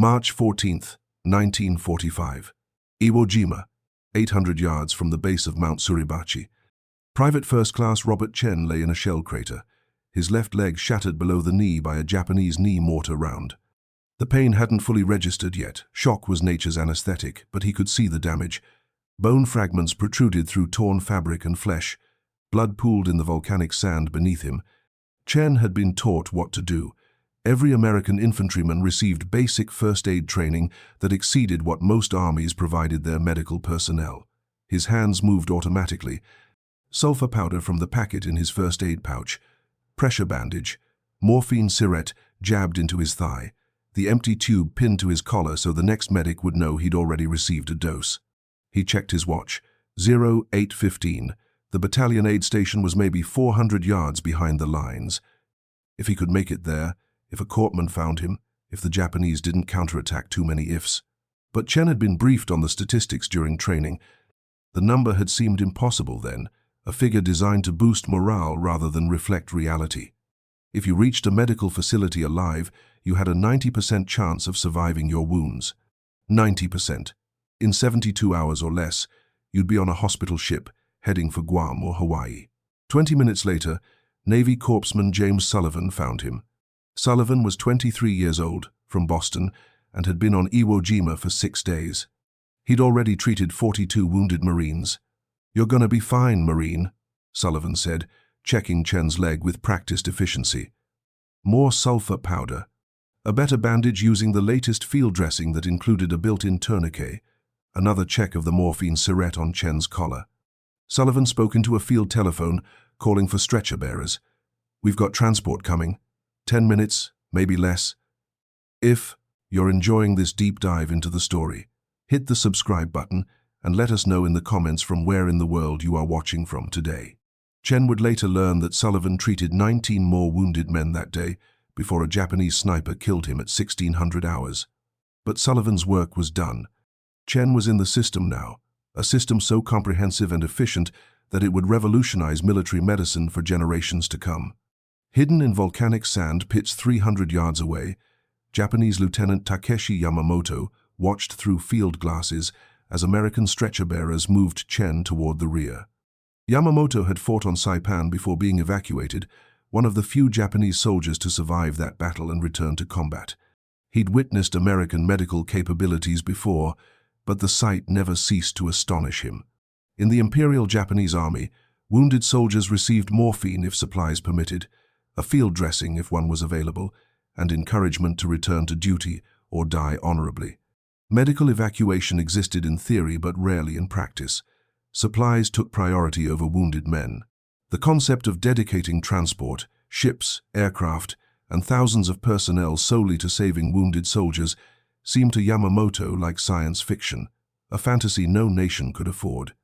March 14, 1945. Iwo Jima, 800 yards from the base of Mount Suribachi. Private First Class Robert Chen lay in a shell crater, his left leg shattered below the knee by a Japanese knee mortar round. The pain hadn't fully registered yet. Shock was nature's anesthetic, but he could see the damage. Bone fragments protruded through torn fabric and flesh. Blood pooled in the volcanic sand beneath him. Chen had been taught what to do. Every American infantryman received basic first aid training that exceeded what most armies provided their medical personnel. His hands moved automatically. Sulfur powder from the packet in his first aid pouch. Pressure bandage. Morphine syringe jabbed into his thigh. The empty tube pinned to his collar so the next medic would know he'd already received a dose. He checked his watch. 08:15. The battalion aid station was maybe 400 yards behind the lines. If he could make it there, if a corpsman found him, if the Japanese didn't counterattack too many ifs. But Chen had been briefed on the statistics during training. The number had seemed impossible then, a figure designed to boost morale rather than reflect reality. If you reached a medical facility alive, you had a 90% chance of surviving your wounds. 90%. In 72 hours or less, you'd be on a hospital ship, heading for Guam or Hawaii. 20 minutes later, Navy Corpsman James Sullivan found him. Sullivan was 23 years old, from Boston, and had been on Iwo Jima for 6 days. He'd already treated 42 wounded Marines. "You're gonna be fine, Marine," Sullivan said, checking Chen's leg with practiced efficiency. More sulfur powder. A better bandage using the latest field dressing that included a built-in tourniquet. Another check of the morphine syringe on Chen's collar. Sullivan spoke into a field telephone, calling for stretcher bearers. "We've got transport coming. 10 minutes, maybe less." If you're enjoying this deep dive into the story, hit the subscribe button and let us know in the comments from where in the world you are watching from today. Chen would later learn that Sullivan treated 19 more wounded men that day before a Japanese sniper killed him at 1600 hours. But Sullivan's work was done. Chen was in the system now, a system so comprehensive and efficient that it would revolutionize military medicine for generations to come. Hidden in volcanic sand pits 300 yards away, Japanese Lieutenant Takeshi Yamamoto watched through field glasses as American stretcher bearers moved Chen toward the rear. Yamamoto had fought on Saipan before being evacuated, one of the few Japanese soldiers to survive that battle and return to combat. He'd witnessed American medical capabilities before, but the sight never ceased to astonish him. In the Imperial Japanese Army, wounded soldiers received morphine if supplies permitted, a field dressing if one was available, and encouragement to return to duty or die honorably. Medical evacuation existed in theory but rarely in practice. Supplies took priority over wounded men. The concept of dedicating transport, ships, aircraft, and thousands of personnel solely to saving wounded soldiers seemed to Yamamoto like science fiction, a fantasy no nation could afford.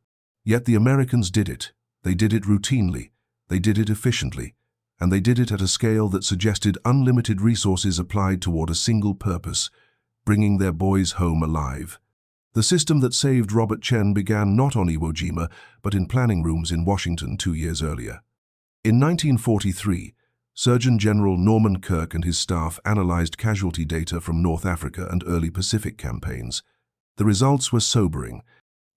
Yet the Americans did it. They did it routinely. They did it efficiently. And they did it at a scale that suggested unlimited resources applied toward a single purpose, bringing their boys home alive. The system that saved Robert Chen began not on Iwo Jima, but in planning rooms in Washington 2 years earlier. In 1943, Surgeon General Norman Kirk and his staff analyzed casualty data from North Africa and early Pacific campaigns. The results were sobering.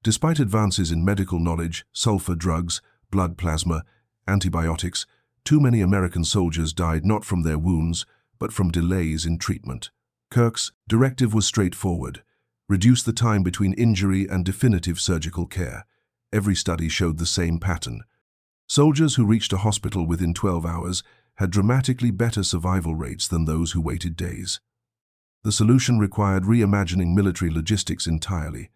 Despite advances in medical knowledge, sulfur drugs, blood plasma, antibiotics, too many American soldiers died not from their wounds, but from delays in treatment. Kirk's directive was straightforward: reduce the time between injury and definitive surgical care. Every study showed the same pattern. Soldiers who reached a hospital within 12 hours had dramatically better survival rates than those who waited days. The solution required reimagining military logistics entirely.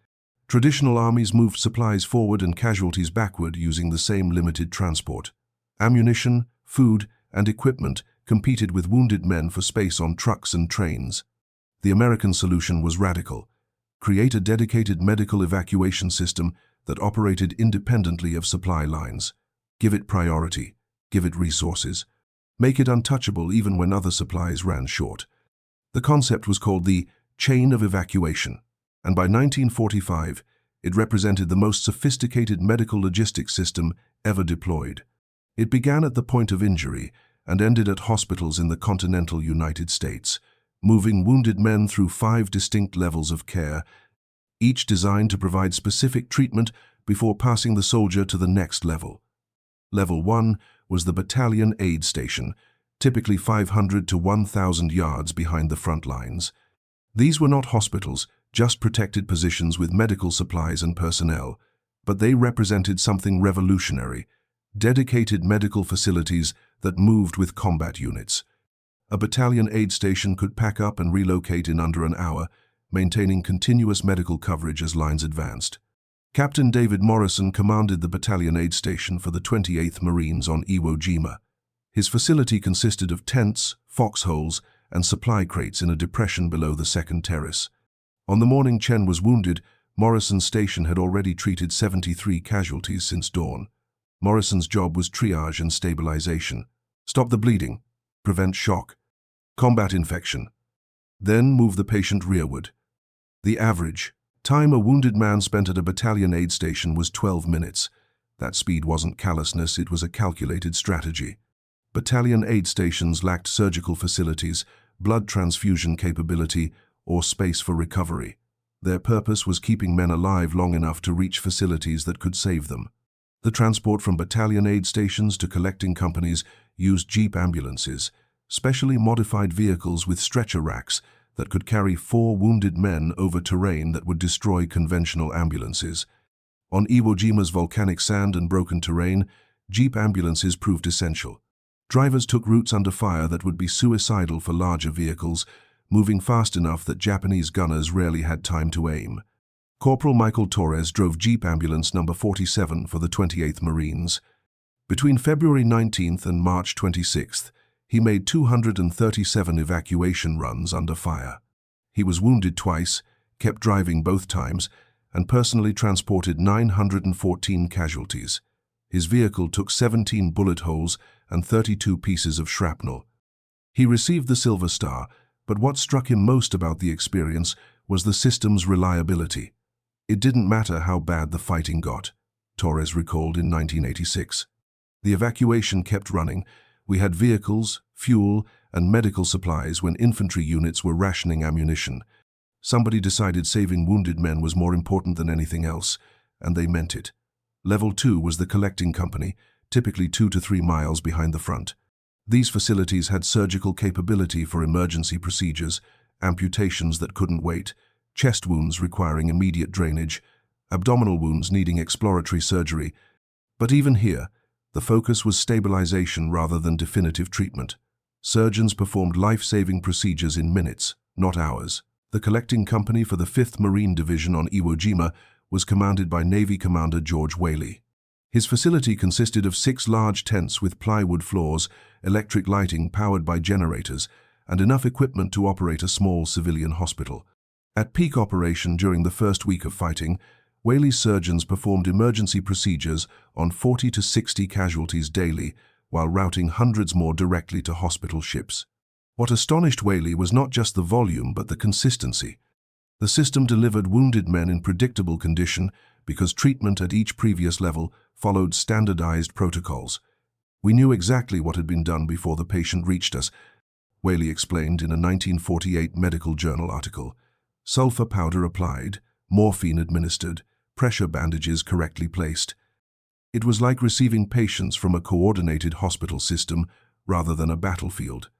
Traditional armies moved supplies forward and casualties backward using the same limited transport. Ammunition, food, and equipment competed with wounded men for space on trucks and trains. The American solution was radical: create a dedicated medical evacuation system that operated independently of supply lines. Give it priority, give it resources. Make it untouchable even when other supplies ran short. The concept was called the chain of evacuation, and by 1945, it represented the most sophisticated medical logistics system ever deployed. It began at the point of injury and ended at hospitals in the continental United States, moving wounded men through 5 distinct levels of care, each designed to provide specific treatment before passing the soldier to the next level. Level 1 was the battalion aid station, typically 500 to 1,000 yards behind the front lines. These were not hospitals, just protected positions with medical supplies and personnel, but they represented something revolutionary: dedicated medical facilities that moved with combat units. A battalion aid station could pack up and relocate in under an hour, maintaining continuous medical coverage as lines advanced. Captain David Morrison commanded the battalion aid station for the 28th Marines on Iwo Jima. His facility consisted of tents, foxholes, and supply crates in a depression below the second terrace. On the morning Chen was wounded, Morrison's station had already treated 73 casualties since dawn. Morrison's job was triage and stabilization. Stop the bleeding, prevent shock, combat infection, then move the patient rearward. The average time a wounded man spent at a battalion aid station was 12 minutes. That speed wasn't callousness, it was a calculated strategy. Battalion aid stations lacked surgical facilities, blood transfusion capability, or space for recovery. Their purpose was keeping men alive long enough to reach facilities that could save them. The transport from battalion aid stations to collecting companies used jeep ambulances, specially modified vehicles with stretcher racks that could carry 4 wounded men over terrain that would destroy conventional ambulances. On Iwo Jima's volcanic sand and broken terrain, jeep ambulances proved essential. Drivers took routes under fire that would be suicidal for larger vehicles, moving fast enough that Japanese gunners rarely had time to aim. Corporal Michael Torres drove Jeep Ambulance number 47 for the 28th Marines. Between February 19th and March 26th, he made 237 evacuation runs under fire. He was wounded twice, kept driving both times, and personally transported 914 casualties. His vehicle took 17 bullet holes and 32 pieces of shrapnel. He received the Silver Star, but what struck him most about the experience was the system's reliability. It didn't matter how bad the fighting got, Torres recalled in 1986. The evacuation kept running. We had vehicles, fuel, and medical supplies when infantry units were rationing ammunition. Somebody decided saving wounded men was more important than anything else, and they meant it. Level 2 was the collecting company, typically 2 to 3 miles behind the front. These facilities had surgical capability for emergency procedures, amputations that couldn't wait, chest wounds requiring immediate drainage, abdominal wounds needing exploratory surgery. But even here, the focus was stabilization rather than definitive treatment. Surgeons performed life-saving procedures in minutes, not hours. The collecting company for the 5th Marine Division on Iwo Jima was commanded by Navy Commander George Whaley. His facility consisted of 6 large tents with plywood floors, electric lighting powered by generators, and enough equipment to operate a small civilian hospital. At peak operation during the first week of fighting, Whaley's surgeons performed emergency procedures on 40 to 60 casualties daily, while routing hundreds more directly to hospital ships. What astonished Whaley was not just the volume but the consistency. The system delivered wounded men in predictable condition because treatment at each previous level followed standardized protocols. We knew exactly what had been done before the patient reached us, Whaley explained in a 1948 medical journal article. Sulfur powder applied, morphine administered, pressure bandages correctly placed. It was like receiving patients from a coordinated hospital system rather than a battlefield.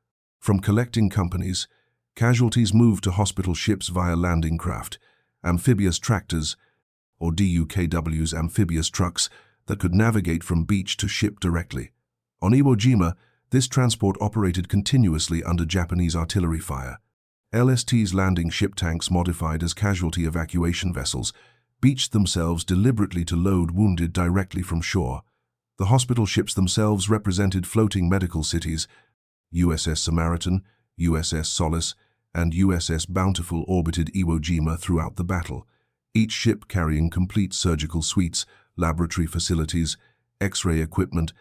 From collecting companies, casualties moved to hospital ships via landing craft, amphibious tractors, or DUKWs, amphibious trucks that could navigate from beach to ship directly. On Iwo Jima, this transport operated continuously under Japanese artillery fire. LST's landing ship tanks, modified as casualty evacuation vessels, beached themselves deliberately to load wounded directly from shore. The hospital ships themselves represented floating medical cities. USS Samaritan, USS Solace, and USS Bountiful orbited Iwo Jima throughout the battle, each ship carrying complete surgical suites, laboratory facilities, X-ray equipment,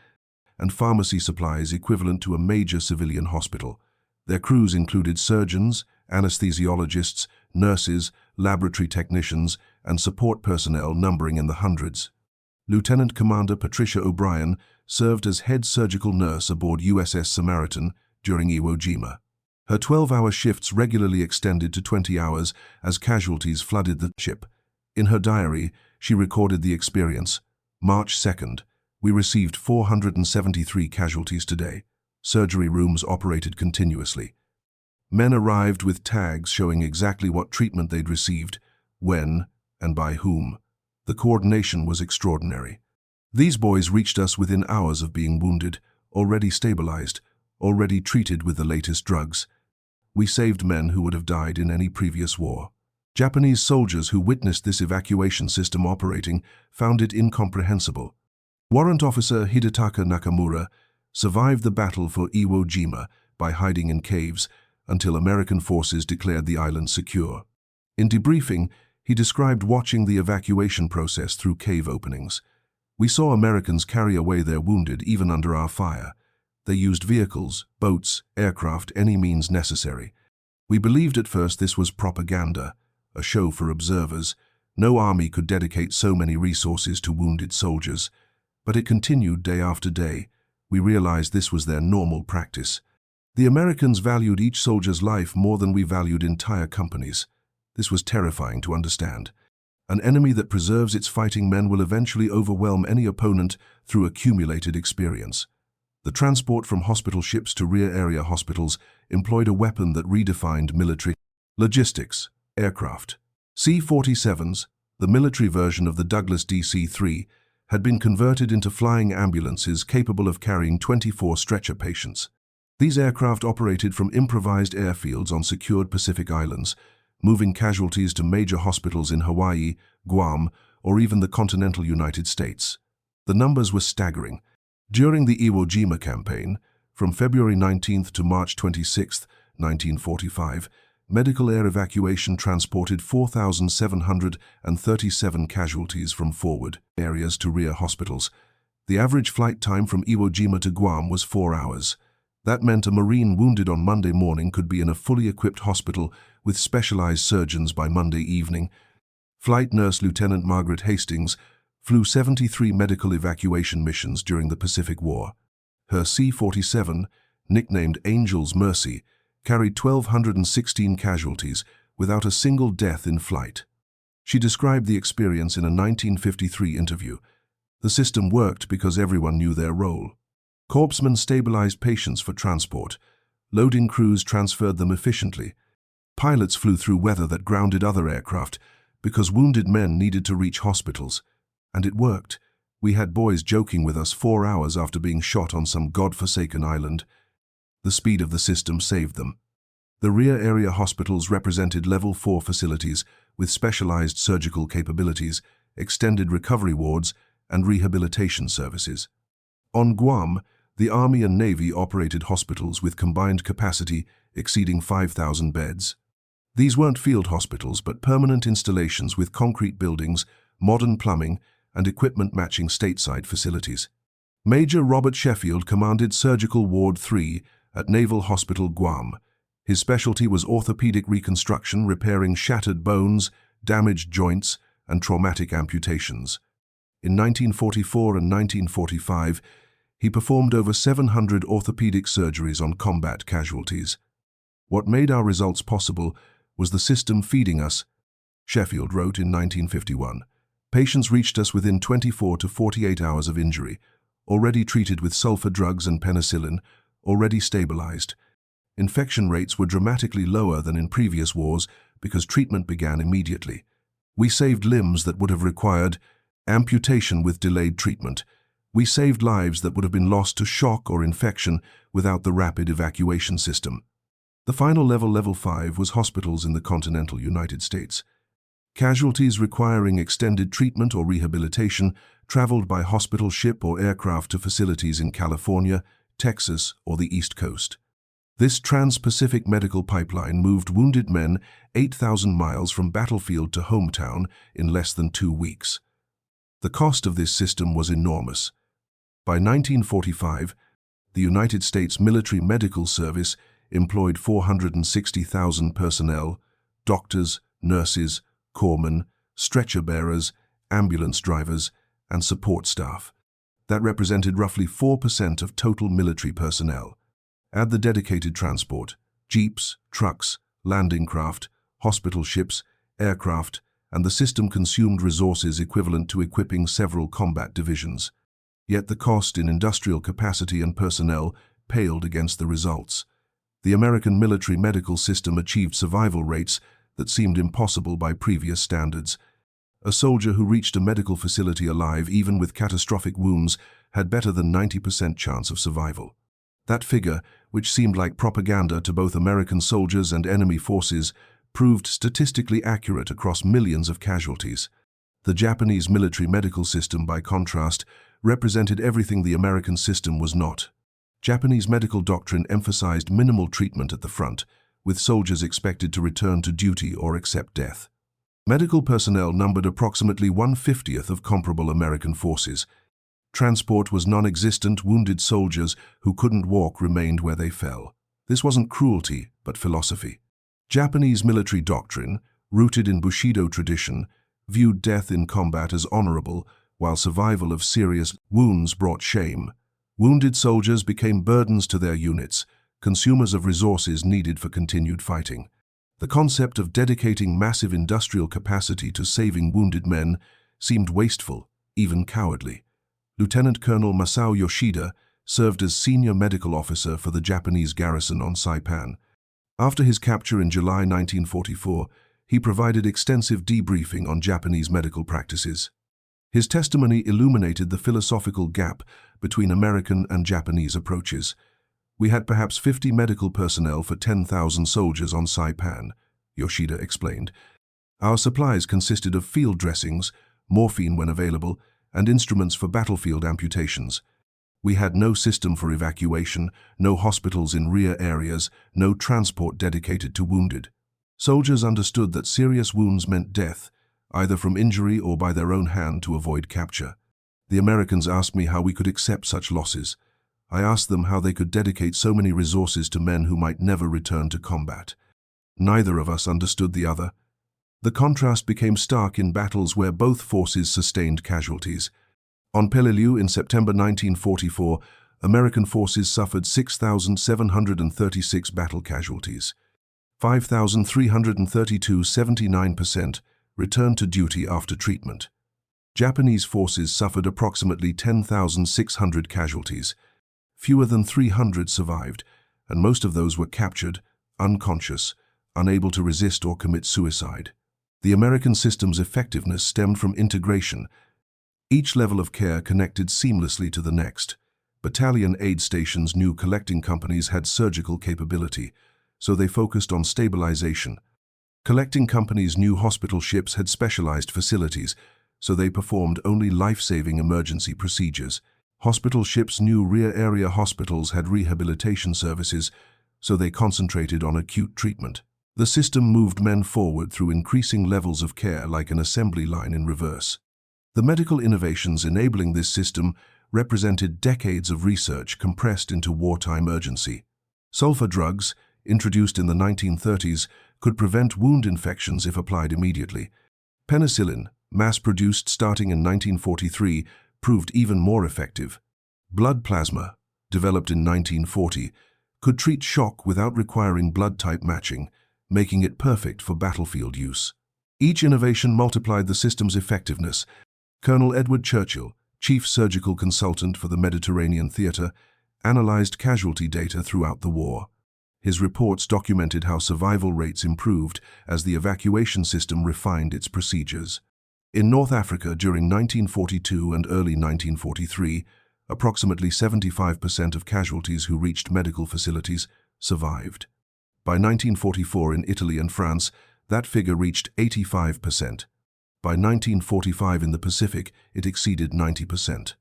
and pharmacy supplies equivalent to a major civilian hospital. Their crews included surgeons, anesthesiologists, nurses, laboratory technicians, and support personnel numbering in the hundreds. Lieutenant Commander Patricia O'Brien served as head surgical nurse aboard USS Samaritan during Iwo Jima. Her 12-hour shifts regularly extended to 20 hours as casualties flooded the ship. In her diary, she recorded the experience. March 2nd, we received 473 casualties today. Surgery rooms operated continuously. Men arrived with tags showing exactly what treatment they'd received, when, and by whom. The coordination was extraordinary. These boys reached us within hours of being wounded, already stabilized, already treated with the latest drugs. We saved men who would have died in any previous war. Japanese soldiers who witnessed this evacuation system operating found it incomprehensible. Warrant Officer Hidetaka Nakamura survived the battle for Iwo Jima by hiding in caves until American forces declared the island secure. In debriefing, he described watching the evacuation process through cave openings. We saw Americans carry away their wounded even under our fire. They used vehicles, boats, aircraft, any means necessary. We believed at first this was propaganda, a show for observers. No army could dedicate so many resources to wounded soldiers. But it continued day after day. We realized this was their normal practice. The Americans valued each soldier's life more than we valued entire companies. This was terrifying to understand. An enemy that preserves its fighting men will eventually overwhelm any opponent through accumulated experience. The transport from hospital ships to rear area hospitals employed a weapon that redefined military logistics, aircraft. C-47s, the military version of the Douglas DC-3, had been converted into flying ambulances capable of carrying 24 stretcher patients. These aircraft operated from improvised airfields on secured Pacific islands, moving casualties to major hospitals in Hawaii, Guam, or even the continental United States. The numbers were staggering. During the Iwo Jima campaign, from February 19th to March 26, 1945, medical air evacuation transported 4,737 casualties from forward areas to rear hospitals. The average flight time from Iwo Jima to Guam was 4 hours. That meant a Marine wounded on Monday morning could be in a fully equipped hospital with specialized surgeons by Monday evening. Flight Nurse Lieutenant Margaret Hastings flew 73 medical evacuation missions during the Pacific War. Her C-47, nicknamed Angel's Mercy, carried 1,216 casualties without a single death in flight. She described the experience in a 1953 interview. The system worked because everyone knew their role. Corpsmen stabilized patients for transport. Loading crews transferred them efficiently. Pilots flew through weather that grounded other aircraft because wounded men needed to reach hospitals. And it worked. We had boys joking with us 4 hours after being shot on some god-forsaken island. The speed of the system saved them. The rear area hospitals represented Level 4 facilities with specialized surgical capabilities, extended recovery wards, and rehabilitation services. On Guam, the Army and Navy operated hospitals with combined capacity exceeding 5,000 beds. These weren't field hospitals, but permanent installations with concrete buildings, modern plumbing, and equipment matching stateside facilities. Major Robert Sheffield commanded Surgical Ward 3 at Naval Hospital Guam. His specialty was orthopedic reconstruction, repairing shattered bones, damaged joints, and traumatic amputations. In 1944 and 1945, he performed over 700 orthopedic surgeries on combat casualties. What made our results possible was the system feeding us. Sheffield wrote in 1951, "Patients reached us within 24 to 48 hours of injury, already treated with sulfur drugs and penicillin, already stabilized. Infection rates were dramatically lower than in previous wars because treatment began immediately. We saved limbs that would have required amputation with delayed treatment. We saved lives that would have been lost to shock or infection without the rapid evacuation system." The final level, Level 5, was hospitals in the continental United States. Casualties requiring extended treatment or rehabilitation traveled by hospital ship or aircraft to facilities in California, Texas, or the East Coast. This trans-Pacific medical pipeline moved wounded men 8,000 miles from battlefield to hometown in less than 2 weeks. The cost of this system was enormous. By 1945, the United States Military Medical Service employed 460,000 personnel, doctors, nurses, corpsmen, stretcher bearers, ambulance drivers, and support staff. That represented roughly 4% of total military personnel. Add the dedicated transport, jeeps, trucks, landing craft, hospital ships, aircraft, and the system consumed resources equivalent to equipping several combat divisions. Yet the cost in industrial capacity and personnel paled against the results. The American military medical system achieved survival rates that seemed impossible by previous standards. A soldier who reached a medical facility alive, even with catastrophic wounds, had better than 90% chance of survival. That figure, which seemed like propaganda to both American soldiers and enemy forces, proved statistically accurate across millions of casualties. The Japanese military medical system, by contrast, represented everything the American system was not. Japanese medical doctrine emphasized minimal treatment at the front, with soldiers expected to return to duty or accept death. Medical personnel numbered approximately 1/50th of comparable American forces. Transport was non-existent. Wounded soldiers who couldn't walk remained where they fell. This wasn't cruelty, but philosophy. Japanese military doctrine, rooted in Bushido tradition, viewed death in combat as honorable, while survival of serious wounds brought shame. Wounded soldiers became burdens to their units, consumers of resources needed for continued fighting. The concept of dedicating massive industrial capacity to saving wounded men seemed wasteful, even cowardly. Lieutenant Colonel Masao Yoshida served as senior medical officer for the Japanese garrison on Saipan. After his capture in July 1944, he provided extensive debriefing on Japanese medical practices. His testimony illuminated the philosophical gap between American and Japanese approaches. "We had perhaps 50 medical personnel for 10,000 soldiers on Saipan," Yoshida explained. "Our supplies consisted of field dressings, morphine when available, and instruments for battlefield amputations. We had no system for evacuation, no hospitals in rear areas, no transport dedicated to wounded. Soldiers understood that serious wounds meant death, either from injury or by their own hand to avoid capture. The Americans asked me how we could accept such losses. I asked them how they could dedicate so many resources to men who might never return to combat. Neither of us understood the other. The contrast became stark in battles where both forces sustained casualties. On Peleliu in September 1944, American forces suffered 6,736 battle casualties. 5,332, 79%, returned to duty after treatment. Japanese forces suffered approximately 10,600 casualties. Fewer than 300 survived, and most of those were captured, unconscious, unable to resist or commit suicide. The American system's effectiveness stemmed from integration. Each level of care connected seamlessly to the next. Battalion aid stations knew collecting companies had surgical capability, so they focused on stabilization. Collecting companies knew hospital ships had specialized facilities, so they performed only life-saving emergency procedures. Hospital ships knew rear area hospitals had rehabilitation services, so they concentrated on acute treatment. The system moved men forward through increasing levels of care like an assembly line in reverse. The medical innovations enabling this system represented decades of research compressed into wartime urgency. Sulfur drugs, introduced in the 1930s, could prevent wound infections if applied immediately. Penicillin, mass-produced starting in 1943, proved even more effective. Blood plasma, developed in 1940, could treat shock without requiring blood type matching, making it perfect for battlefield use. Each innovation multiplied the system's effectiveness. Colonel Edward Churchill, chief surgical consultant for the Mediterranean Theater, analyzed casualty data throughout the war. His reports documented how survival rates improved as the evacuation system refined its procedures. In North Africa during 1942 and early 1943, approximately 75% of casualties who reached medical facilities survived. By 1944 in Italy and France, that figure reached 85%. By 1945 in the Pacific, it exceeded 90%.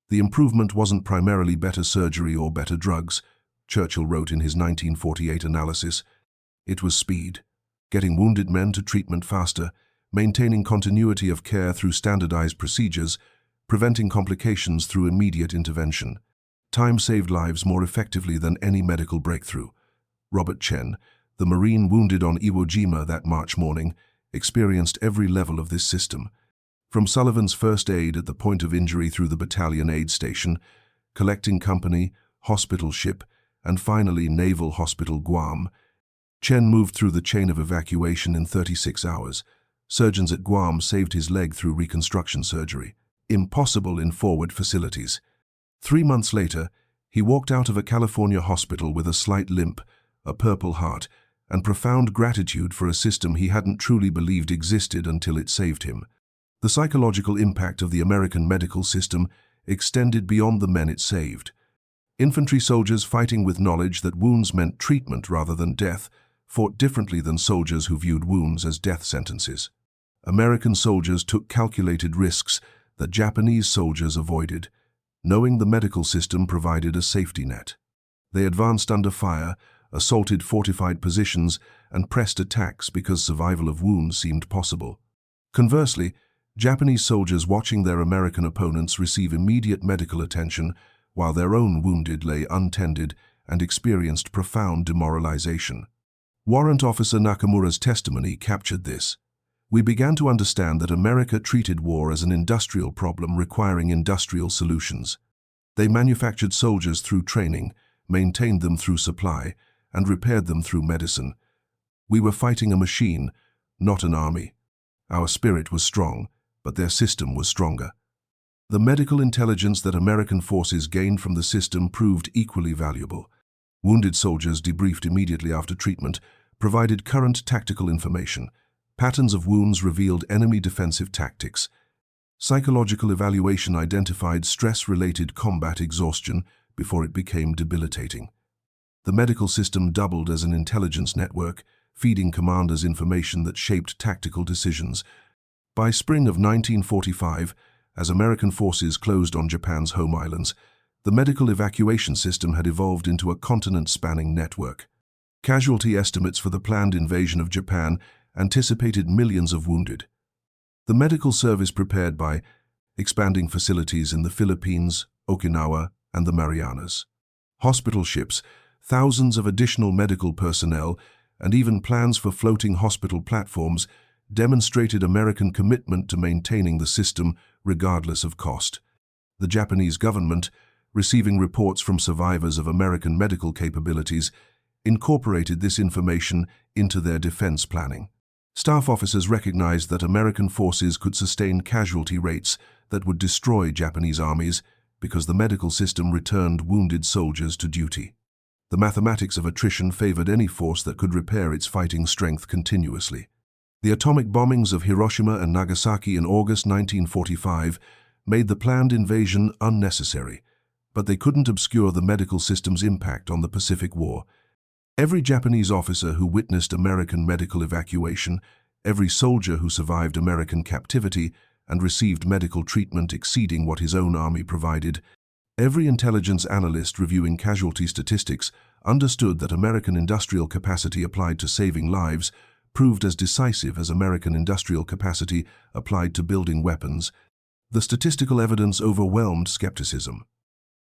The improvement wasn't primarily better surgery or better drugs, Churchill wrote in his 1948 analysis. It was speed, getting wounded men to treatment faster, maintaining continuity of care through standardized procedures, preventing complications through immediate intervention. Time saved lives more effectively than any medical breakthrough. Robert Chen, the Marine wounded on Iwo Jima that March morning, experienced every level of this system. From Sullivan's first aid at the point of injury through the battalion aid station, collecting company, hospital ship, and finally Naval Hospital Guam, Chen moved through the chain of evacuation in 36 hours. Surgeons at Guam saved his leg through reconstruction surgery. Impossible in forward facilities. 3 months later, he walked out of a California hospital with a slight limp, a Purple Heart, and profound gratitude for a system he hadn't truly believed existed until it saved him. The psychological impact of the American medical system extended beyond the men it saved. Infantry soldiers fighting with knowledge that wounds meant treatment rather than death fought differently than soldiers who viewed wounds as death sentences. American soldiers took calculated risks that Japanese soldiers avoided, knowing the medical system provided a safety net. They advanced under fire, assaulted fortified positions, and pressed attacks because survival of wounds seemed possible. Conversely, Japanese soldiers watching their American opponents receive immediate medical attention while their own wounded lay untended and experienced profound demoralization. Warrant Officer Nakamura's testimony captured this. We began to understand that America treated war as an industrial problem requiring industrial solutions. They manufactured soldiers through training, maintained them through supply, and repaired them through medicine. We were fighting a machine, not an army. Our spirit was strong, but their system was stronger. The medical intelligence that American forces gained from the system proved equally valuable. Wounded soldiers debriefed immediately after treatment provided current tactical information. Patterns of wounds revealed enemy defensive tactics. Psychological evaluation identified stress-related combat exhaustion before it became debilitating. The medical system doubled as an intelligence network, feeding commanders information that shaped tactical decisions. By spring of 1945, as American forces closed on Japan's home islands, the medical evacuation system had evolved into a continent-spanning network. Casualty estimates for the planned invasion of Japan anticipated millions of wounded. The medical service prepared by expanding facilities in the Philippines, Okinawa, and the Marianas. Hospital ships, thousands of additional medical personnel, and even plans for floating hospital platforms demonstrated American commitment to maintaining the system regardless of cost. The Japanese government, receiving reports from survivors of American medical capabilities, incorporated this information into their defense planning. Staff officers recognized that American forces could sustain casualty rates that would destroy Japanese armies because the medical system returned wounded soldiers to duty. The mathematics of attrition favored any force that could repair its fighting strength continuously. The atomic bombings of Hiroshima and Nagasaki in August 1945 made the planned invasion unnecessary, but they couldn't obscure the medical system's impact on the Pacific War. Every Japanese officer who witnessed American medical evacuation, every soldier who survived American captivity and received medical treatment exceeding what his own army provided, every intelligence analyst reviewing casualty statistics understood that American industrial capacity applied to saving lives proved as decisive as American industrial capacity applied to building weapons. The statistical evidence overwhelmed skepticism.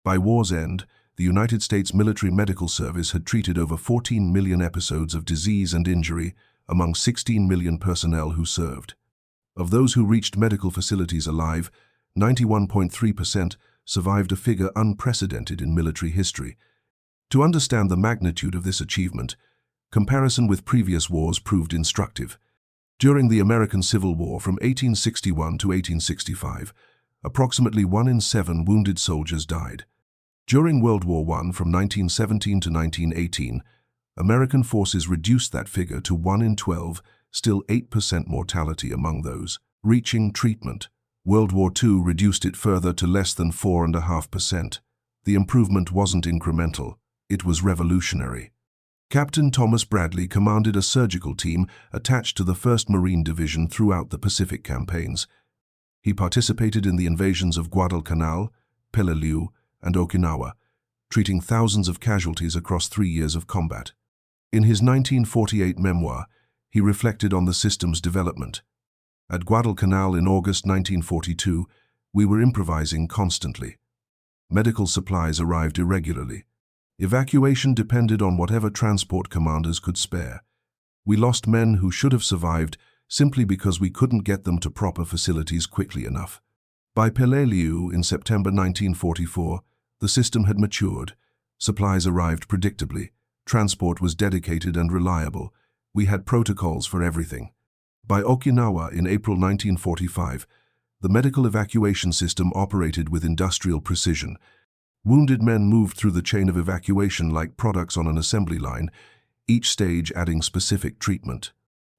By war's end, the United States Military Medical Service had treated over 14 million episodes of disease and injury among 16 million personnel who served. Of those who reached medical facilities alive, 91.3% survived, a figure unprecedented in military history. To understand the magnitude of this achievement, comparison with previous wars proved instructive. During the American Civil War from 1861 to 1865, approximately 1 in 7 wounded soldiers died. During World War I from 1917 to 1918, American forces reduced that figure to 1 in 12, still 8% mortality among those reaching treatment. World War II reduced it further to less than 4.5%. The improvement wasn't incremental, it was revolutionary. Captain Thomas Bradley commanded a surgical team attached to the 1st Marine Division throughout the Pacific campaigns. He participated in the invasions of Guadalcanal, Peleliu, and Okinawa, treating thousands of casualties across 3 years of combat. In his 1948 memoir, he reflected on the system's development. At Guadalcanal in August 1942, we were improvising constantly. Medical supplies arrived irregularly. Evacuation depended on whatever transport commanders could spare. We lost men who should have survived simply because we couldn't get them to proper facilities quickly enough. By Peleliu in September 1944, the system had matured. Supplies arrived predictably, Transport was dedicated and reliable. We had protocols for everything. By Okinawa in April 1945, the medical evacuation system operated with industrial precision. Wounded men moved through the chain of evacuation like products on an assembly line, each stage adding specific treatment.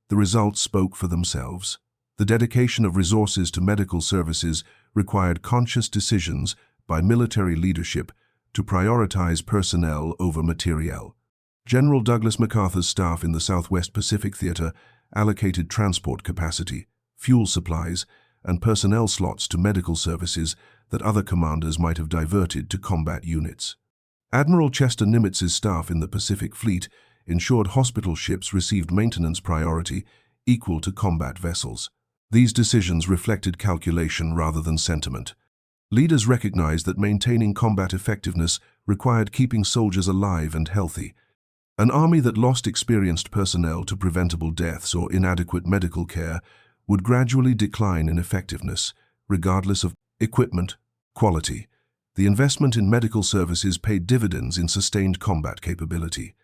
The results spoke for themselves. The dedication of resources to medical services required conscious decisions by military leadership to prioritize personnel over materiel. General Douglas MacArthur's staff in the Southwest Pacific Theater allocated transport capacity, fuel supplies, and personnel slots to medical services that other commanders might have diverted to combat units. Admiral Chester Nimitz's staff in the Pacific Fleet ensured hospital ships received maintenance priority equal to combat vessels. These decisions reflected calculation rather than sentiment. Leaders recognized that maintaining combat effectiveness required keeping soldiers alive and healthy. An army that lost experienced personnel to preventable deaths or inadequate medical care would gradually decline in effectiveness, regardless of equipment quality. The investment in medical services paid dividends in sustained combat capability.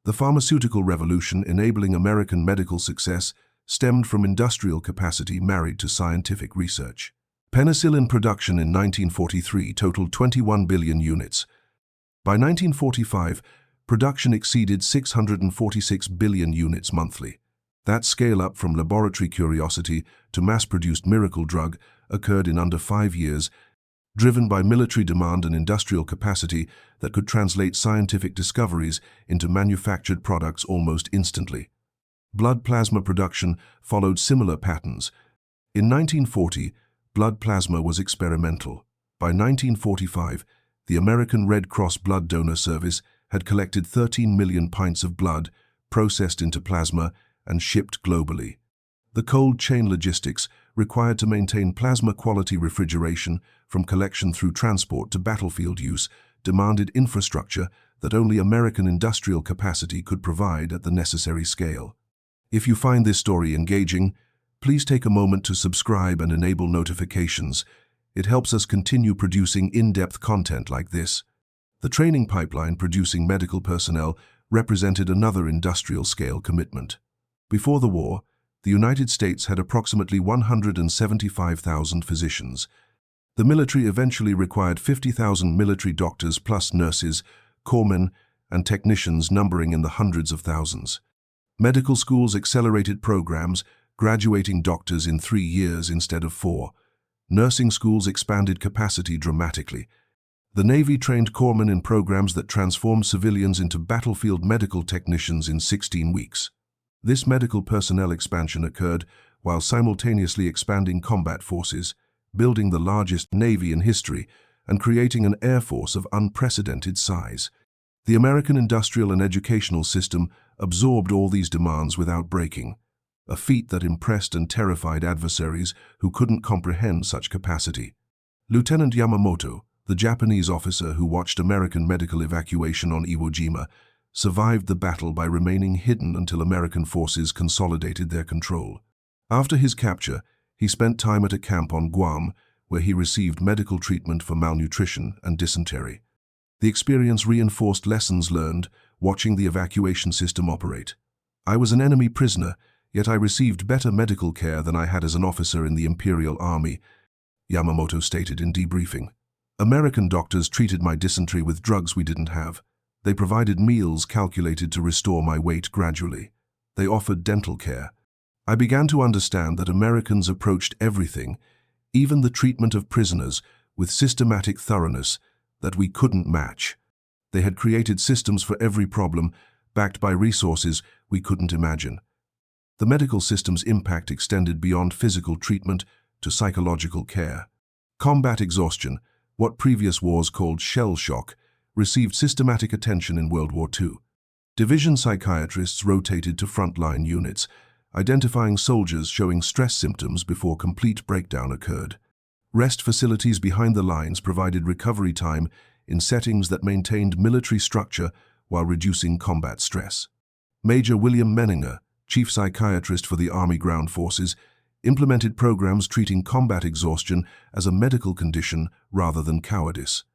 The pharmaceutical revolution enabling American medical success stemmed from industrial capacity married to scientific research. Penicillin production in 1943 totaled 21 billion units. By 1945, production exceeded 646 billion units monthly. That scale-up from laboratory curiosity to mass-produced miracle drug occurred in under 5 years, driven by military demand and industrial capacity that could translate scientific discoveries into manufactured products almost instantly. Blood plasma production followed similar patterns. In 1940, blood plasma was experimental. By 1945, the American Red Cross Blood Donor Service had collected 13 million pints of blood, processed into plasma, and shipped globally. The cold chain logistics required to maintain plasma-quality refrigeration from collection through transport to battlefield use demanded infrastructure that only American industrial capacity could provide at the necessary scale. If you find this story engaging, please take a moment to subscribe and enable notifications. It helps us continue producing in-depth content like this. The training pipeline producing medical personnel represented another industrial-scale commitment. Before the war, the United States had approximately 175,000 physicians. The military eventually required 50,000 military doctors plus nurses, corpsmen, and technicians numbering in the hundreds of thousands. Medical schools accelerated programs, graduating doctors in 3 years instead of 4. Nursing schools expanded capacity dramatically. The Navy trained corpsmen in programs that transformed civilians into battlefield medical technicians in 16 weeks. This medical personnel expansion occurred while simultaneously expanding combat forces, building the largest Navy in history, and creating an air force of unprecedented size. The American industrial and educational system absorbed all these demands without breaking, a feat that impressed and terrified adversaries who couldn't comprehend such capacity. Lieutenant Yamamoto, the Japanese officer who watched American medical evacuation on Iwo Jima, survived the battle by remaining hidden until American forces consolidated their control. After his capture, he spent time at a camp on Guam, where he received medical treatment for malnutrition and dysentery. The experience reinforced lessons learned watching the evacuation system operate. I was an enemy prisoner, yet I received better medical care than I had as an officer in the Imperial Army, Yamamoto stated in debriefing. American doctors treated my dysentery with drugs we didn't have. They provided meals calculated to restore my weight gradually. They offered dental care. I began to understand that Americans approached everything, even the treatment of prisoners, with systematic thoroughness that we couldn't match. They had created systems for every problem, backed by resources we couldn't imagine. The medical system's impact extended beyond physical treatment to psychological care. Combat exhaustion, what previous wars called shell shock, received systematic attention in World War II. Division psychiatrists rotated to frontline units, identifying soldiers showing stress symptoms before complete breakdown occurred. Rest facilities behind the lines provided recovery time in settings that maintained military structure while reducing combat stress. Major William Menninger, chief psychiatrist for the Army Ground Forces, implemented programs treating combat exhaustion as a medical condition rather than cowardice.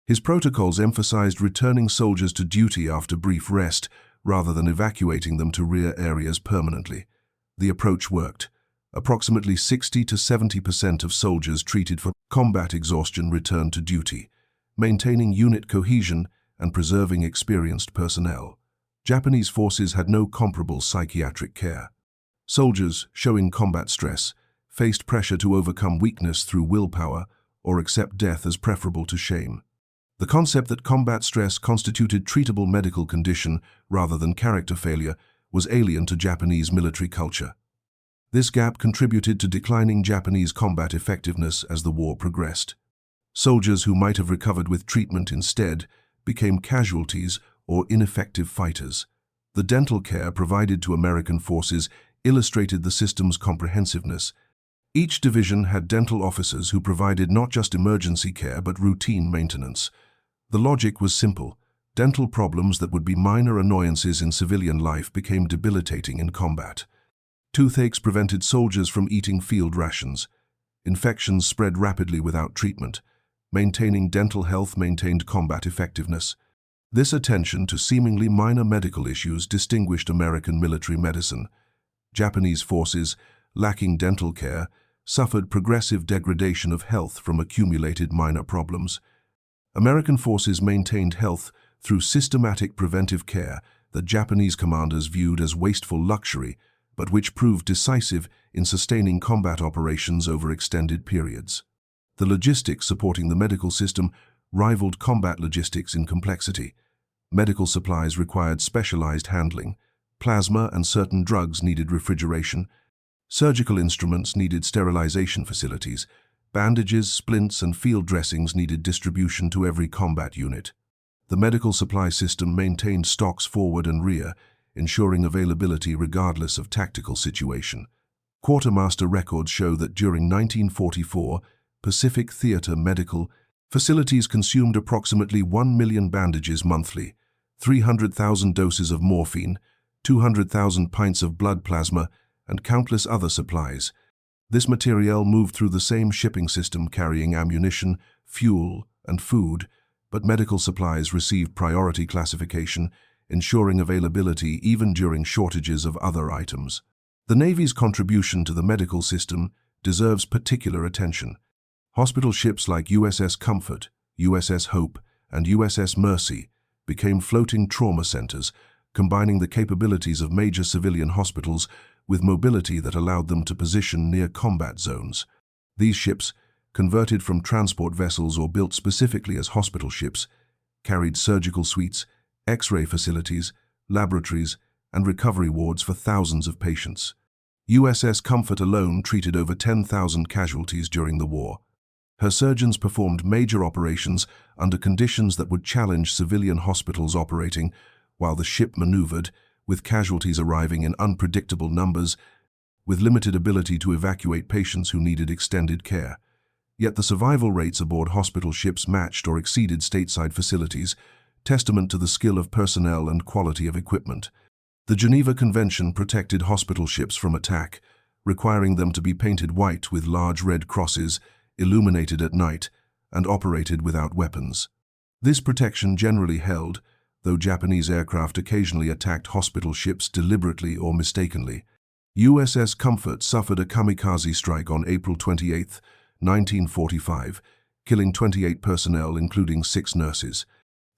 His protocols emphasized returning soldiers to duty after brief rest rather than evacuating them to rear areas permanently. The approach worked. Approximately 60 to 70% of soldiers treated for combat exhaustion returned to duty, maintaining unit cohesion and preserving experienced personnel. Japanese forces had no comparable psychiatric care. Soldiers, showing combat stress, faced pressure to overcome weakness through willpower or accept death as preferable to shame. The concept that combat stress constituted treatable medical condition rather than character failure was alien to Japanese military culture. This gap contributed to declining Japanese combat effectiveness as the war progressed. Soldiers who might have recovered with treatment instead became casualties or ineffective fighters. The dental care provided to American forces illustrated the system's comprehensiveness. Each division had dental officers who provided not just emergency care but routine maintenance. The logic was simple. Dental problems that would be minor annoyances in civilian life became debilitating in combat. Toothaches prevented soldiers from eating field rations. Infections spread rapidly without treatment. Maintaining dental health maintained combat effectiveness. This attention to seemingly minor medical issues distinguished American military medicine. Japanese forces, lacking dental care, suffered progressive degradation of health from accumulated minor problems. American forces maintained health through systematic preventive care that Japanese commanders viewed as wasteful luxury, but which proved decisive in sustaining combat operations over extended periods. The logistics supporting the medical system rivaled combat logistics in complexity. Medical supplies required specialized handling. Plasma and certain drugs needed refrigeration. Surgical instruments needed sterilization facilities. Bandages, splints, and field dressings needed distribution to every combat unit. The medical supply system maintained stocks forward and rear, ensuring availability regardless of tactical situation. Quartermaster records show that during 1944, Pacific Theater medical facilities consumed approximately 1 million bandages monthly, 300,000 doses of morphine, 200,000 pints of blood plasma, and countless other supplies. This materiel moved through the same shipping system carrying ammunition, fuel, and food, but medical supplies received priority classification, ensuring availability even during shortages of other items. The Navy's contribution to the medical system deserves particular attention. Hospital ships like USS Comfort, USS Hope, and USS Mercy became floating trauma centers, combining the capabilities of major civilian hospitals with mobility that allowed them to position near combat zones. These ships, converted from transport vessels or built specifically as hospital ships, carried surgical suites, X-ray facilities, laboratories, and recovery wards for thousands of patients. USS Comfort alone treated over 10,000 casualties during the war. Her surgeons performed major operations under conditions that would challenge civilian hospitals operating, while the ship maneuvered, with casualties arriving in unpredictable numbers, with limited ability to evacuate patients who needed extended care. Yet the survival rates aboard hospital ships matched or exceeded stateside facilities, testament to the skill of personnel and quality of equipment. The Geneva Convention protected hospital ships from attack, requiring them to be painted white with large red crosses, illuminated at night, and operated without weapons. This protection generally held, though Japanese aircraft occasionally attacked hospital ships deliberately or mistakenly. USS Comfort suffered a kamikaze strike on April 28, 1945, killing 28 personnel, including 6 nurses.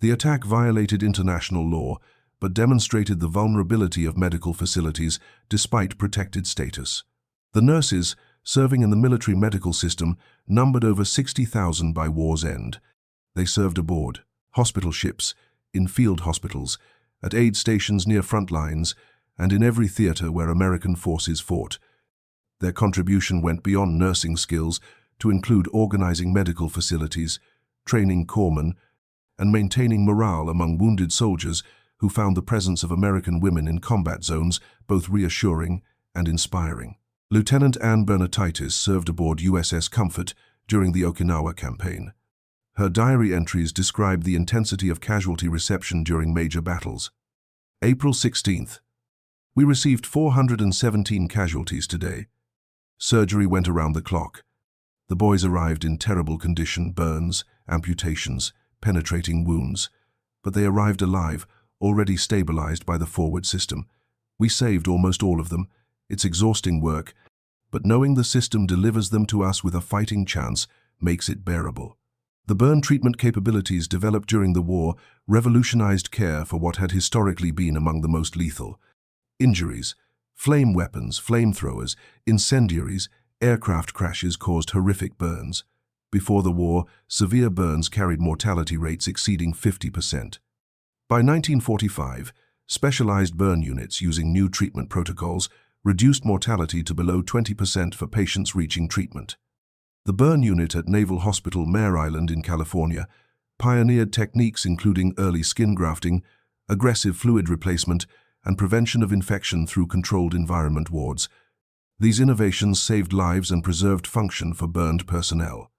The attack violated international law, but demonstrated the vulnerability of medical facilities despite protected status. The nurses, serving in the military medical system, numbered over 60,000 by war's end. They served aboard hospital ships, in field hospitals, at aid stations near front lines, and in every theater where American forces fought. Their contribution went beyond nursing skills to include organizing medical facilities, training corpsmen, and maintaining morale among wounded soldiers who found the presence of American women in combat zones both reassuring and inspiring. Lieutenant Anne Bernatitis served aboard USS Comfort during the Okinawa campaign. Her diary entries describe the intensity of casualty reception during major battles. April 16th. We received 417 casualties today. Surgery went around the clock. The boys arrived in terrible condition: burns, amputations, penetrating wounds. But they arrived alive, already stabilized by the forward system. We saved almost all of them. It's exhausting work, but knowing the system delivers them to us with a fighting chance makes it bearable. The burn treatment capabilities developed during the war revolutionized care for what had historically been among the most lethal. Injuries, flame weapons, flamethrowers, incendiaries, aircraft crashes caused horrific burns. Before the war, severe burns carried mortality rates exceeding 50%. By 1945, specialized burn units using new treatment protocols reduced mortality to below 20% for patients reaching treatment. The burn unit at Naval Hospital Mare Island in California pioneered techniques including early skin grafting, aggressive fluid replacement, and prevention of infection through controlled environment wards. These innovations saved lives and preserved function for burned personnel.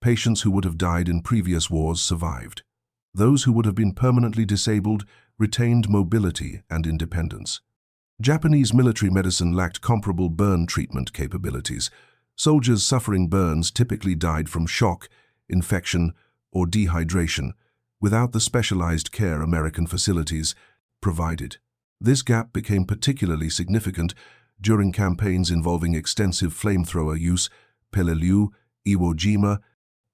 Patients who would have died in previous wars survived. Those who would have been permanently disabled retained mobility and independence. Japanese military medicine lacked comparable burn treatment capabilities. Soldiers suffering burns typically died from shock, infection, or dehydration, without the specialized care American facilities provided. This gap became particularly significant during campaigns involving extensive flamethrower use, Peleliu, Iwo Jima,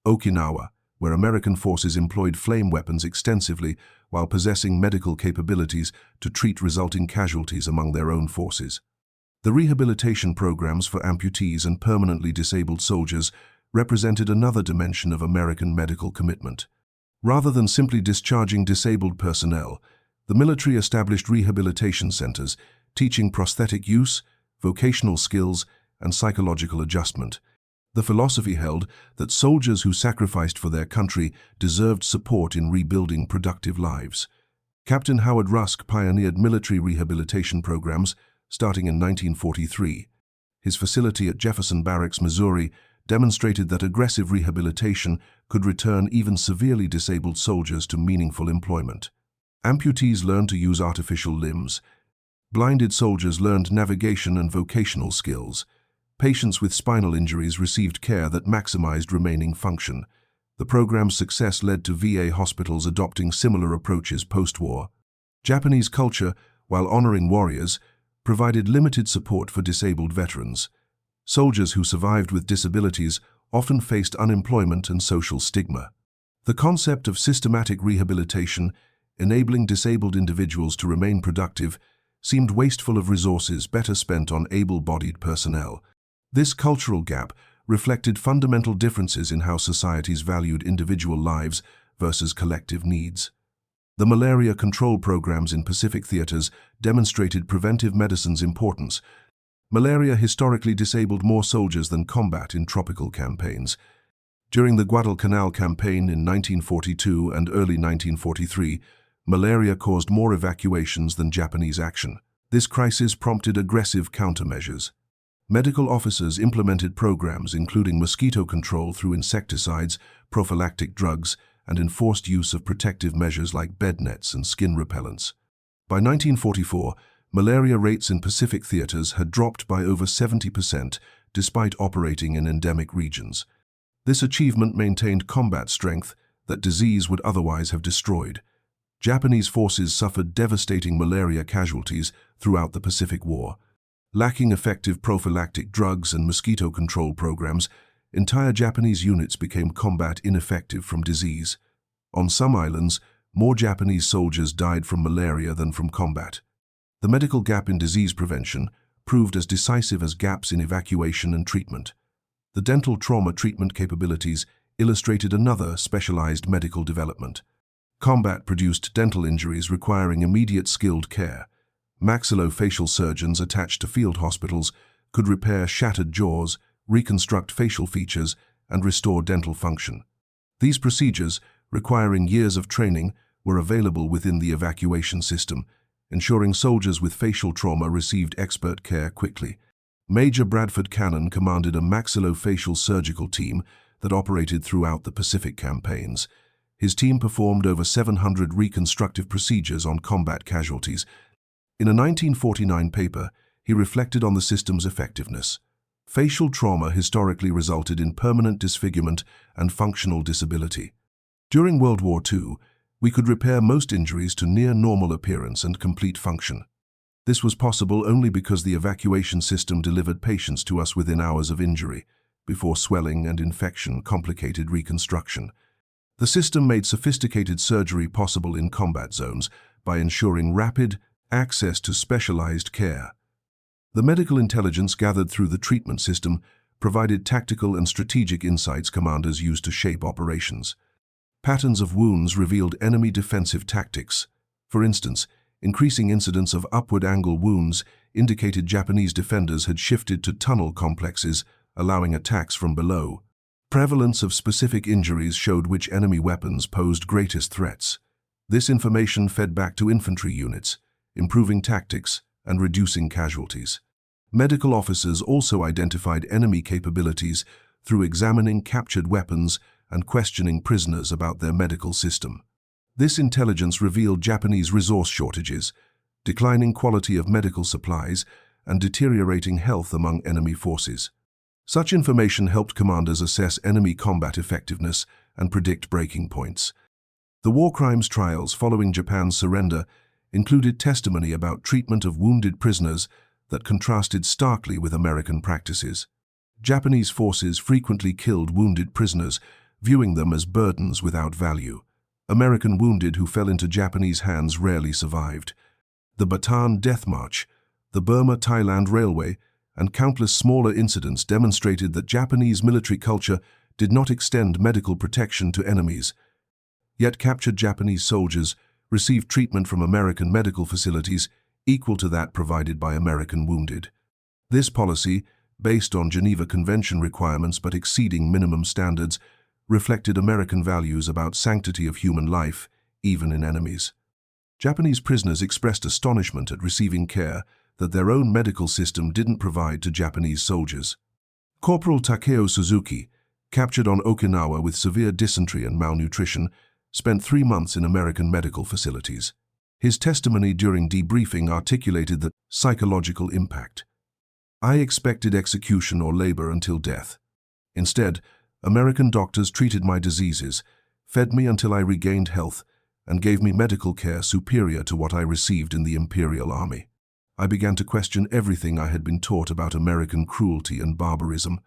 Okinawa, where American forces employed flame weapons extensively while possessing medical capabilities to treat resulting casualties among their own forces. The rehabilitation programs for amputees and permanently disabled soldiers represented another dimension of American medical commitment. Rather than simply discharging disabled personnel, the military established rehabilitation centers, teaching prosthetic use, vocational skills, and psychological adjustment. The philosophy held that soldiers who sacrificed for their country deserved support in rebuilding productive lives. Captain Howard Rusk pioneered military rehabilitation programs starting in 1943. His facility at Jefferson Barracks, Missouri, demonstrated that aggressive rehabilitation could return even severely disabled soldiers to meaningful employment. Amputees learned to use artificial limbs. Blinded soldiers learned navigation and vocational skills. Patients with spinal injuries received care that maximized remaining function. The program's success led to VA hospitals adopting similar approaches post-war. Japanese culture, while honoring warriors, provided limited support for disabled veterans. Soldiers who survived with disabilities often faced unemployment and social stigma. The concept of systematic rehabilitation, enabling disabled individuals to remain productive, seemed wasteful of resources better spent on able-bodied personnel. This cultural gap reflected fundamental differences in how societies valued individual lives versus collective needs. The malaria control programs in Pacific theaters demonstrated preventive medicine's importance. Malaria historically disabled more soldiers than combat in tropical campaigns. During the Guadalcanal campaign in 1942 and early 1943, malaria caused more evacuations than Japanese action. This crisis prompted aggressive countermeasures. Medical officers implemented programs including mosquito control through insecticides, prophylactic drugs, and enforced use of protective measures like bed nets and skin repellents. By 1944, malaria rates in Pacific theaters had dropped by over 70% despite operating in endemic regions. This achievement maintained combat strength that disease would otherwise have destroyed. Japanese forces suffered devastating malaria casualties throughout the Pacific War. Lacking effective prophylactic drugs and mosquito control programs, entire Japanese units became combat ineffective from disease. On some islands, more Japanese soldiers died from malaria than from combat. The medical gap in disease prevention proved as decisive as gaps in evacuation and treatment. The dental trauma treatment capabilities illustrated another specialized medical development. Combat produced dental injuries requiring immediate skilled care. Maxillofacial surgeons attached to field hospitals could repair shattered jaws, reconstruct facial features, and restore dental function. These procedures, requiring years of training, were available within the evacuation system, ensuring soldiers with facial trauma received expert care quickly. Major Bradford Cannon commanded a maxillofacial surgical team that operated throughout the Pacific campaigns. His team performed over 700 reconstructive procedures on combat casualties. In a 1949 paper, he reflected on the system's effectiveness. Facial trauma historically resulted in permanent disfigurement and functional disability. During World War II, we could repair most injuries to near normal appearance and complete function. This was possible only because the evacuation system delivered patients to us within hours of injury, before swelling and infection complicated reconstruction. The system made sophisticated surgery possible in combat zones by ensuring rapid access to specialized care. The medical intelligence gathered through the treatment system provided tactical and strategic insights commanders used to shape operations. Patterns of wounds revealed enemy defensive tactics. For instance, increasing incidence of upward-angle wounds indicated Japanese defenders had shifted to tunnel complexes, allowing attacks from below. Prevalence of specific injuries showed which enemy weapons posed greatest threats. This information fed back to infantry units, improving tactics and reducing casualties. Medical officers also identified enemy capabilities through examining captured weapons and questioning prisoners about their medical system. This intelligence revealed Japanese resource shortages, declining quality of medical supplies, and deteriorating health among enemy forces. Such information helped commanders assess enemy combat effectiveness and predict breaking points. The war crimes trials following Japan's surrender included testimony about treatment of wounded prisoners that contrasted starkly with American practices. Japanese forces frequently killed wounded prisoners, viewing them as burdens without value. American wounded who fell into Japanese hands rarely survived. The Bataan Death March, the Burma-Thailand Railway, and countless smaller incidents demonstrated that Japanese military culture did not extend medical protection to enemies. Yet captured Japanese soldiers received treatment from American medical facilities equal to that provided by American wounded. This policy, based on Geneva Convention requirements but exceeding minimum standards, reflected American values about sanctity of human life, even in enemies. Japanese prisoners expressed astonishment at receiving care that their own medical system didn't provide to Japanese soldiers. Corporal Takeo Suzuki, captured on Okinawa with severe dysentery and malnutrition, spent 3 months in American medical facilities. His testimony during debriefing articulated the psychological impact. "I expected execution or labor until death. Instead, American doctors treated my diseases, fed me until I regained health, and gave me medical care superior to what I received in the Imperial Army. I began to question everything I had been taught about American cruelty and barbarism.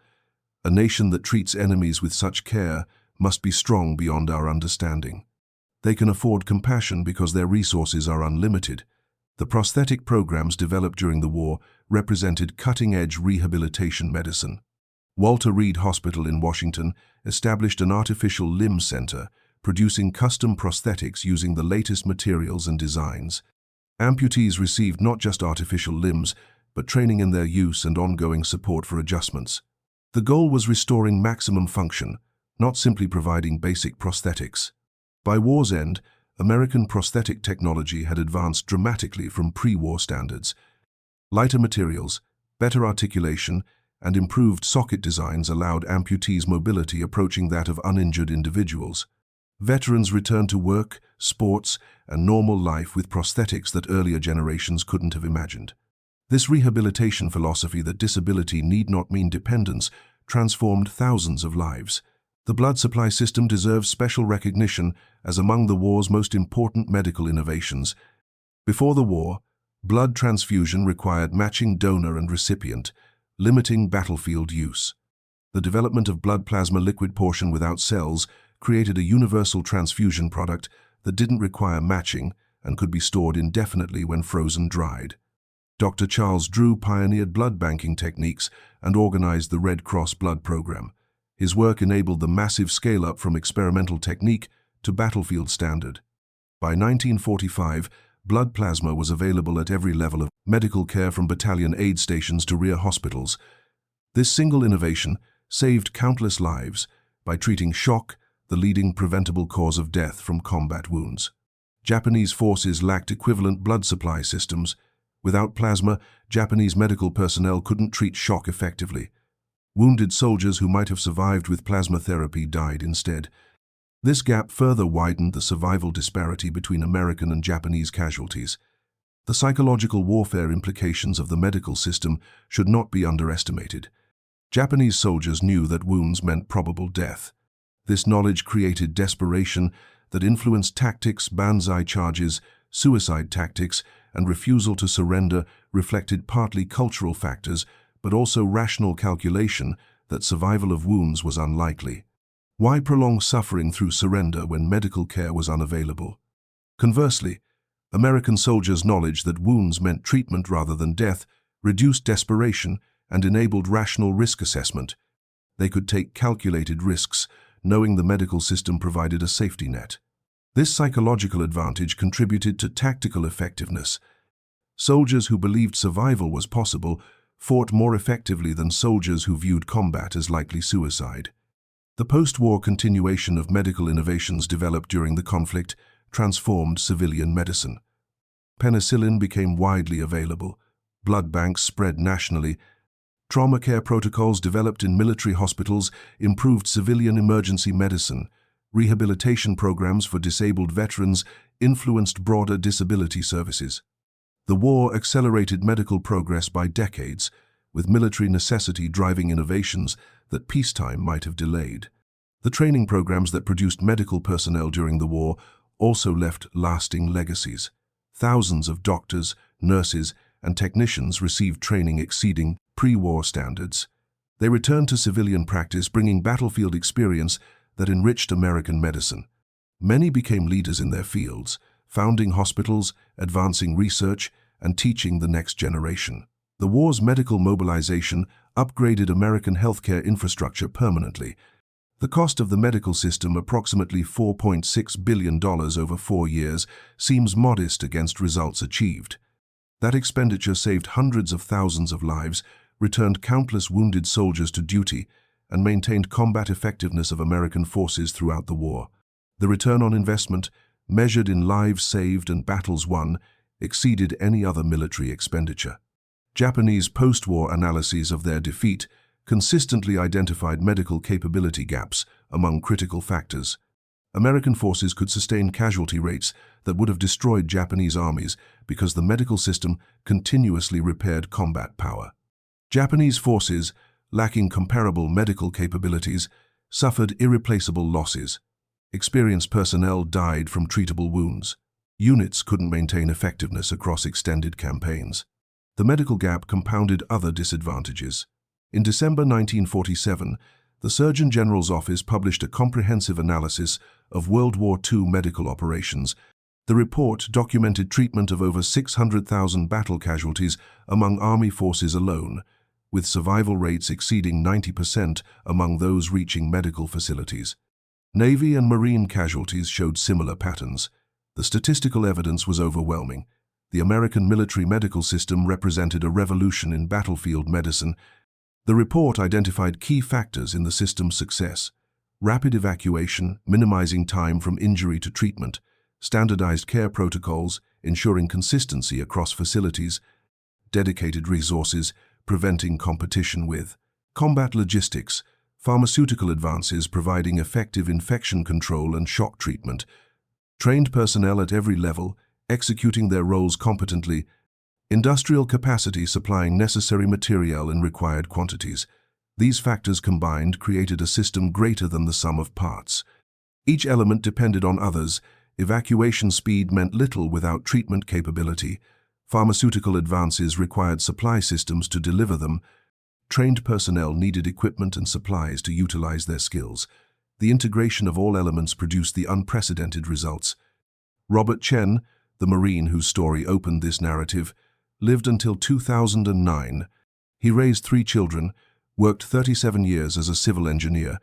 A nation that treats enemies with such care must be strong beyond our understanding. They can afford compassion because their resources are unlimited." The prosthetic programs developed during the war represented cutting-edge rehabilitation medicine. Walter Reed Hospital in Washington established an artificial limb center, producing custom prosthetics using the latest materials and designs. Amputees received not just artificial limbs, but training in their use and ongoing support for adjustments. The goal was restoring maximum function, not simply providing basic prosthetics. By war's end, American prosthetic technology had advanced dramatically from pre-war standards. Lighter materials, better articulation, and improved socket designs allowed amputees mobility approaching that of uninjured individuals. Veterans returned to work, sports, and normal life with prosthetics that earlier generations couldn't have imagined. This rehabilitation philosophy that disability need not mean dependence transformed thousands of lives. The blood supply system deserves special recognition as among the war's most important medical innovations. Before the war, blood transfusion required matching donor and recipient, limiting battlefield use. The development of blood plasma liquid portion without cells created a universal transfusion product that didn't require matching and could be stored indefinitely when frozen dried. Dr. Charles Drew pioneered blood banking techniques and organized the Red Cross blood program. His work enabled the massive scale-up from experimental technique to battlefield standard. By 1945, blood plasma was available at every level of medical care from battalion aid stations to rear hospitals. This single innovation saved countless lives by treating shock, the leading preventable cause of death from combat wounds. Japanese forces lacked equivalent blood supply systems. Without plasma, Japanese medical personnel couldn't treat shock effectively. Wounded soldiers who might have survived with plasma therapy died instead. This gap further widened the survival disparity between American and Japanese casualties. The psychological warfare implications of the medical system should not be underestimated. Japanese soldiers knew that wounds meant probable death. This knowledge created desperation that influenced tactics, banzai charges, suicide tactics, and refusal to surrender reflected partly cultural factors, but also rational calculation that survival of wounds was unlikely. Why prolong suffering through surrender when medical care was unavailable? Conversely, American soldiers' knowledge that wounds meant treatment rather than death reduced desperation and enabled rational risk assessment. They could take calculated risks, knowing the medical system provided a safety net. This psychological advantage contributed to tactical effectiveness. Soldiers who believed survival was possible fought more effectively than soldiers who viewed combat as likely suicide. The post-war continuation of medical innovations developed during the conflict transformed civilian medicine. Penicillin became widely available. Blood banks spread nationally. Trauma care protocols developed in military hospitals improved civilian emergency medicine. Rehabilitation programs for disabled veterans influenced broader disability services. The war accelerated medical progress by decades, with military necessity driving innovations that peacetime might have delayed. The training programs that produced medical personnel during the war also left lasting legacies. Thousands of doctors, nurses, and technicians received training exceeding pre-war standards. They returned to civilian practice, bringing battlefield experience that enriched American medicine. Many became leaders in their fields, founding hospitals, advancing research, and teaching the next generation. The war's medical mobilization upgraded American healthcare infrastructure permanently. The cost of the medical system, approximately $4.6 billion over 4 years, seems modest against results achieved. That expenditure saved hundreds of thousands of lives, returned countless wounded soldiers to duty, and maintained combat effectiveness of American forces throughout the war. The return on investment, measured in lives saved and battles won, exceeded any other military expenditure. Japanese post-war analyses of their defeat consistently identified medical capability gaps among critical factors. American forces could sustain casualty rates that would have destroyed Japanese armies because the medical system continuously repaired combat power. Japanese forces, lacking comparable medical capabilities, suffered irreplaceable losses. Experienced personnel died from treatable wounds. Units couldn't maintain effectiveness across extended campaigns. The medical gap compounded other disadvantages. In December 1947, the Surgeon General's office published a comprehensive analysis of World War II medical operations. The report documented treatment of over 600,000 battle casualties among Army forces alone, with survival rates exceeding 90% among those reaching medical facilities. Navy and Marine casualties showed similar patterns. The statistical evidence was overwhelming. The American military medical system represented a revolution in battlefield medicine. The report identified key factors in the system's success: rapid evacuation, minimizing time from injury to treatment; standardized care protocols, ensuring consistency across facilities; dedicated resources, preventing competition with; combat logistics, pharmaceutical advances providing effective infection control and shock treatment; trained personnel at every level, executing their roles competently; industrial capacity supplying necessary material in required quantities. These factors combined created a system greater than the sum of parts. Each element depended on others. Evacuation speed meant little without treatment capability. Pharmaceutical advances required supply systems to deliver them. Trained personnel needed equipment and supplies to utilize their skills. The integration of all elements produced the unprecedented results. Robert Chen, the Marine whose story opened this narrative, lived until 2009. He raised 3 children, worked 37 years as a civil engineer,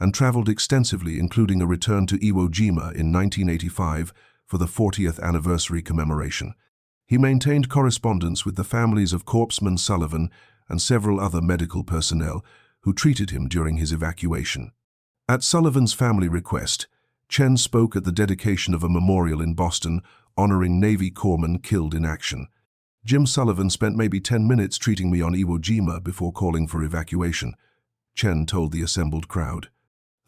and traveled extensively, including a return to Iwo Jima in 1985 for the 40th anniversary commemoration. He maintained correspondence with the families of Corpsman Sullivan and several other medical personnel who treated him during his evacuation. At Sullivan's family request, Chen spoke at the dedication of a memorial in Boston honoring Navy corpsmen killed in action. "Jim Sullivan spent maybe 10 minutes treating me on Iwo Jima before calling for evacuation," Chen told the assembled crowd.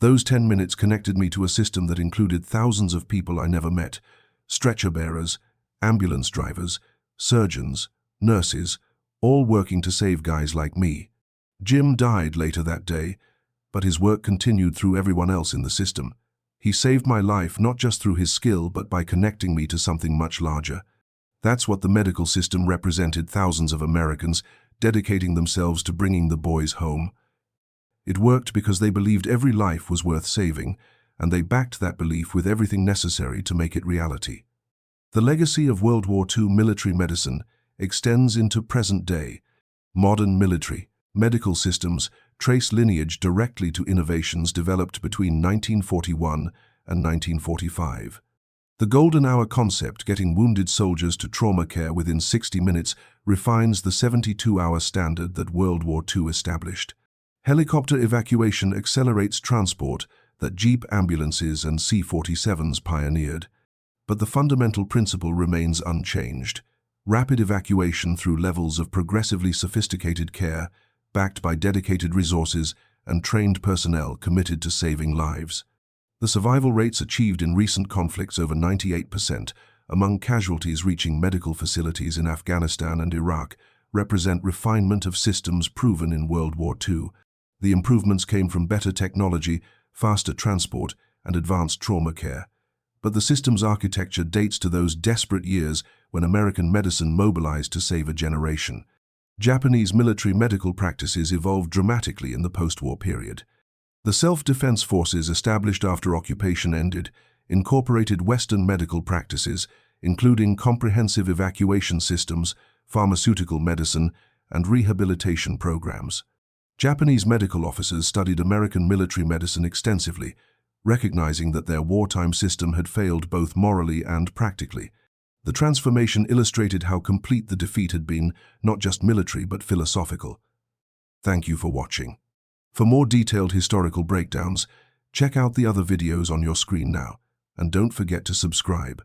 "Those 10 minutes connected me to a system that included thousands of people I never met: stretcher bearers, ambulance drivers, surgeons, nurses, all working to save guys like me." Jim died later that day, but his work continued through everyone else in the system. He saved my life not just through his skill, but by connecting me to something much larger. That's what the medical system represented: thousands of Americans dedicating themselves to bringing the boys home. It worked because they believed every life was worth saving, and they backed that belief with everything necessary to make it reality. The legacy of World War II military medicine extends into present day. Modern military medical systems trace lineage directly to innovations developed between 1941 and 1945. The golden hour concept, getting wounded soldiers to trauma care within 60 minutes, refines the 72-hour standard that World War II established. Helicopter evacuation accelerates transport that Jeep ambulances and C-47s pioneered. But the fundamental principle remains unchanged: rapid evacuation through levels of progressively sophisticated care, backed by dedicated resources and trained personnel committed to saving lives. The survival rates achieved in recent conflicts, over 98%, among casualties reaching medical facilities in Afghanistan and Iraq, represent refinement of systems proven in World War II. The improvements came from better technology, faster transport, and advanced trauma care. But the system's architecture dates to those desperate years when American medicine mobilized to save a generation. Japanese military medical practices evolved dramatically in the post-war period. The self-defense forces established after occupation ended incorporated Western medical practices, including comprehensive evacuation systems, pharmaceutical medicine, and rehabilitation programs. Japanese medical officers studied American military medicine extensively, recognizing that their wartime system had failed both morally and practically. The transformation illustrated how complete the defeat had been, not just military but philosophical. Thank you for watching. For more detailed historical breakdowns, check out the other videos on your screen now, and don't forget to subscribe.